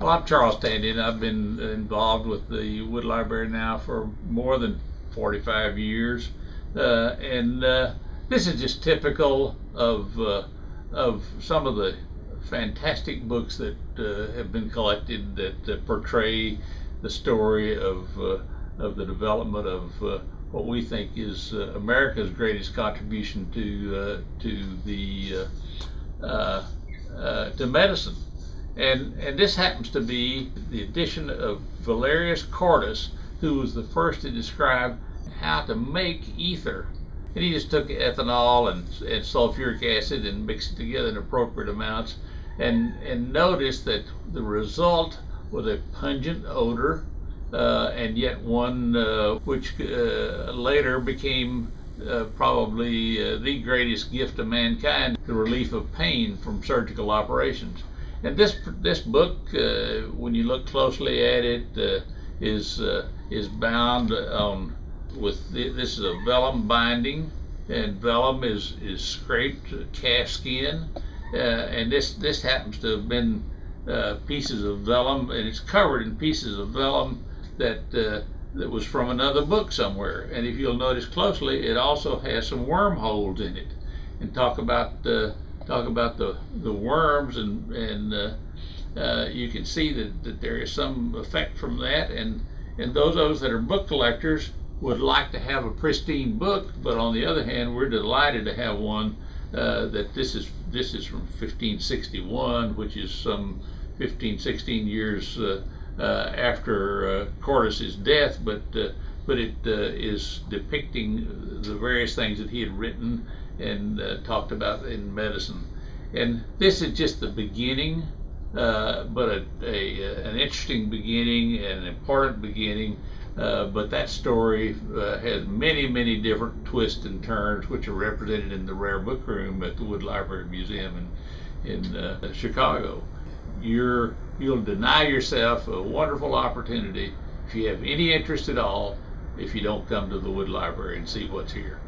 Well, I'm Charles Tandy. I've been involved with the Wood Library now for more than 45 years. This is just typical of some of the fantastic books that have been collected that portray the story of the development of what we think is America's greatest contribution to medicine. And this happens to be the edition of Valerius Cordus, who was the first to describe how to make ether. And he just took ethanol and sulfuric acid and mixed it together in appropriate amounts, and noticed that the result was a pungent odor, and yet one which later became probably the greatest gift of mankind, the relief of pain from surgical operations. And this book, when you look closely at it, is bound on with this is a vellum binding, and vellum is scraped calf skin, and this happens to have been pieces of vellum, and it's covered in pieces of vellum that was from another book somewhere. And if you'll notice closely, it also has some wormholes in it, and talk about the worms, and you can see that there is some effect from that, and those of us that are book collectors would like to have a pristine book, but on the other hand, we're delighted to have one that this is from 1561, which is some 15-16 years after Cordus's death, but it is depicting the various things that he had written and talked about in medicine. And this is just the beginning, but an interesting beginning, an important beginning. But that story has many different twists and turns, which are represented in the rare book room at the Wood Library Museum in Chicago. You'll deny yourself a wonderful opportunity, if you have any interest at all, if you don't come to the Wood Library and see what's here.